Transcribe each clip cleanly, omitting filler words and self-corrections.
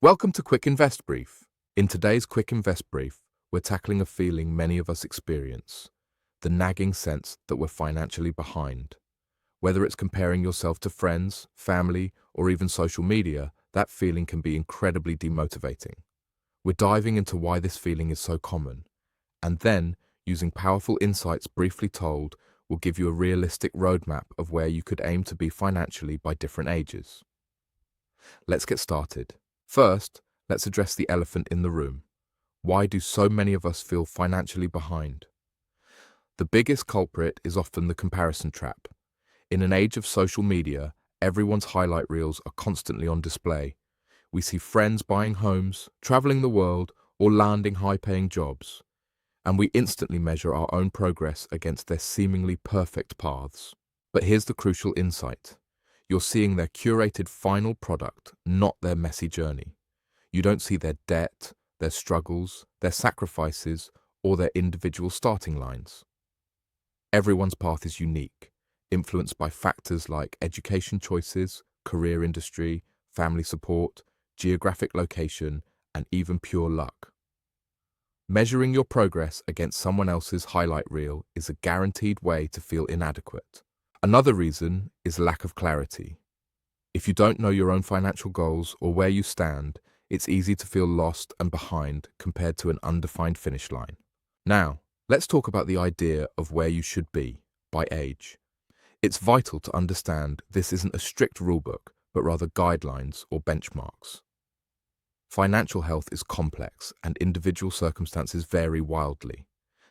Welcome to Quick Invest Brief. In today's Quick Invest Brief, we're tackling a feeling many of us experience, the nagging sense that we're financially behind. Whether it's comparing yourself to friends, family, or even social media, that feeling can be incredibly demotivating. We're diving into why this feeling is so common, and then, using powerful insights briefly told, we'll give you a realistic roadmap of where you could aim to be financially by different ages. Let's get started. First, let's address the elephant in the room. Why do so many of us feel financially behind? The biggest culprit is often the comparison trap. In an age of social media, everyone's highlight reels are constantly on display. We see friends buying homes, traveling the world, or landing high-paying jobs, and we instantly measure our own progress against their seemingly perfect paths. But here's the crucial insight. You're seeing their curated final product, not their messy journey. You don't see their debt, their struggles, their sacrifices, or their individual starting lines. Everyone's path is unique, influenced by factors like education choices, career industry, family support, geographic location, and even pure luck. Measuring your progress against someone else's highlight reel is a guaranteed way to feel inadequate. Another reason is lack of clarity. If you don't know your own financial goals or where you stand, it's easy to feel lost and behind compared to an undefined finish line. Now, let's talk about the idea of where you should be by age. It's vital to understand this isn't a strict rulebook, but rather guidelines or benchmarks. Financial health is complex and individual circumstances vary wildly.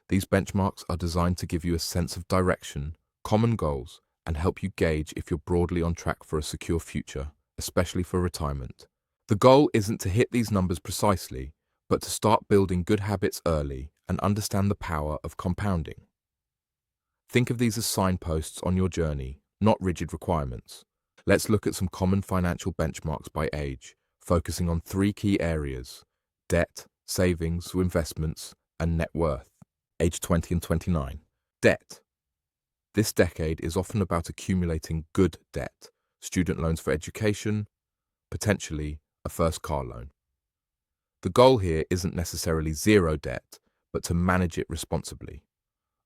These benchmarks are designed to give you a sense of direction, common goals, and help you gauge if you're broadly on track for a secure future, especially for retirement. The goal isn't to hit these numbers precisely, but to start building good habits early and understand the power of compounding. Think of these as signposts on your journey, not rigid requirements. Let's look at some common financial benchmarks by age, focusing on three key areas: debt, savings, investments, and net worth. Age 20 and 29. Debt. This decade is often about accumulating good debt, student loans for education, potentially a first car loan. The goal here isn't necessarily zero debt, but to manage it responsibly.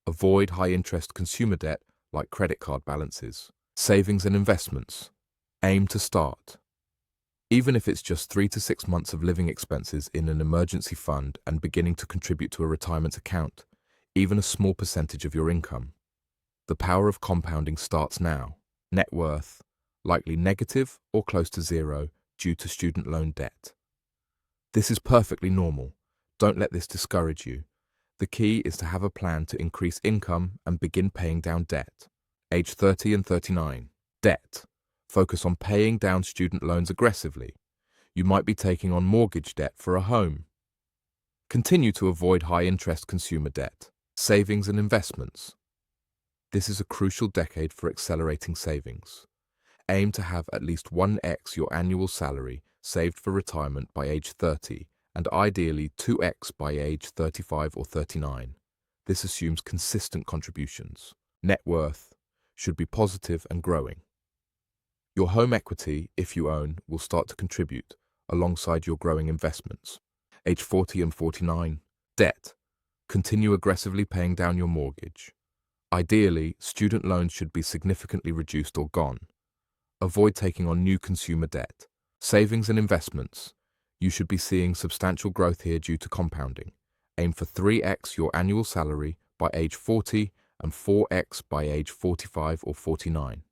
Avoid high-interest consumer debt like credit card balances. Savings and investments. Aim to start. Even if it's just 3 to 6 months of living expenses in an emergency fund and beginning to contribute to a retirement account, even a small percentage of your income. The power of compounding starts now. Net worth, likely negative or close to zero due to student loan debt. This is perfectly normal. Don't let this discourage you. The key is to have a plan to increase income and begin paying down debt. Age 30 and 39. Debt. Focus on paying down student loans aggressively. You might be taking on mortgage debt for a home. Continue to avoid high-interest consumer debt. Savings and investments. This is a crucial decade for accelerating savings. Aim to have at least 1x your annual salary saved for retirement by age 30, and ideally 2x by age 35 or 39. This assumes consistent contributions. Net worth should be positive and growing. Your home equity, if you own, will start to contribute alongside your growing investments. Age 40 and 49. Debt. Continue aggressively paying down your mortgage. Ideally, student loans should be significantly reduced or gone. Avoid taking on new consumer debt. Savings and investments. You should be seeing substantial growth here due to compounding. Aim for 3x your annual salary by age 40 and 4x by age 45 or 49.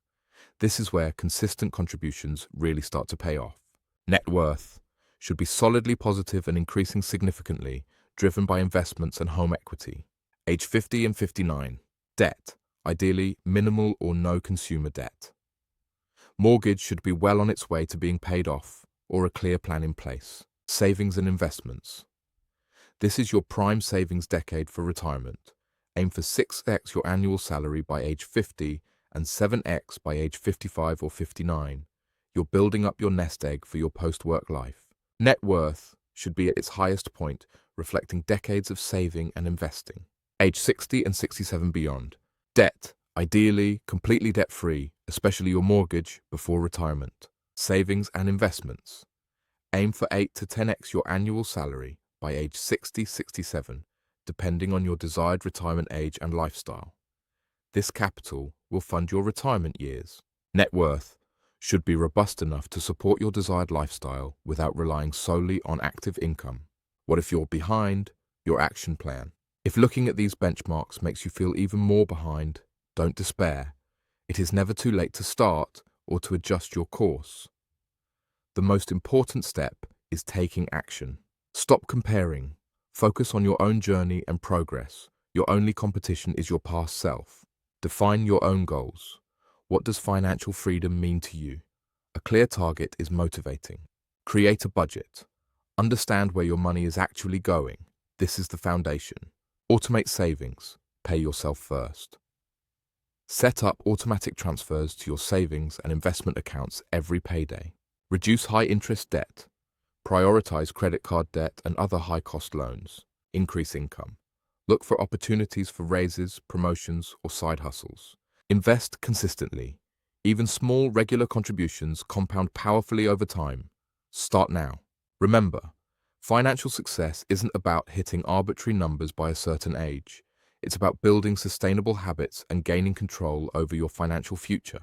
This is where consistent contributions really start to pay off. Net worth should be solidly positive and increasing significantly, driven by investments and home equity. Age 50 and 59. Debt, ideally minimal or no consumer debt. Mortgage should be well on its way to being paid off or a clear plan in place. Savings and investments. This is your prime savings decade for retirement. Aim for 6x your annual salary by age 50 and 7x by age 55 or 59. You're building up your nest egg for your post-work life. Net worth should be at its highest point, reflecting decades of saving and investing. Age 60 and 67 beyond. Debt, ideally completely debt-free, especially your mortgage, before retirement. Savings and investments. Aim for 8 to 10x your annual salary by age 60-67, depending on your desired retirement age and lifestyle. This capital will fund your retirement years. Net worth should be robust enough to support your desired lifestyle without relying solely on active income. What if you're behind? Your action plan. If looking at these benchmarks makes you feel even more behind, don't despair. It is never too late to start or to adjust your course. The most important step is taking action. Stop comparing. Focus on your own journey and progress. Your only competition is your past self. Define your own goals. What does financial freedom mean to you? A clear target is motivating. Create a budget. Understand where your money is actually going. This is the foundation. Automate savings. Pay yourself first. Set up automatic transfers to your savings and investment accounts every payday. Reduce high-interest debt. Prioritize credit card debt and other high-cost loans. Increase income. Look for opportunities for raises, promotions, or side hustles. Invest consistently. Even small, regular contributions compound powerfully over time. Start now. Remember, financial success isn't about hitting arbitrary numbers by a certain age. It's about building sustainable habits and gaining control over your financial future.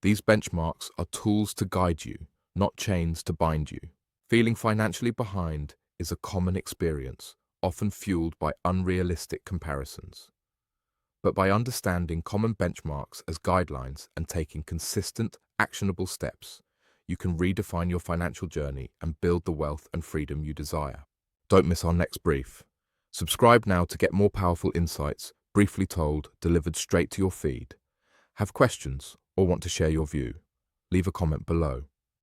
These benchmarks are tools to guide you, not chains to bind you. Feeling financially behind is a common experience, often fueled by unrealistic comparisons. But by understanding common benchmarks as guidelines and taking consistent, actionable steps, you can redefine your financial journey and build the wealth and freedom you desire. Don't miss our next brief. Subscribe now to get more powerful insights, briefly told, delivered straight to your feed. Have questions or want to share your view? Leave a comment below.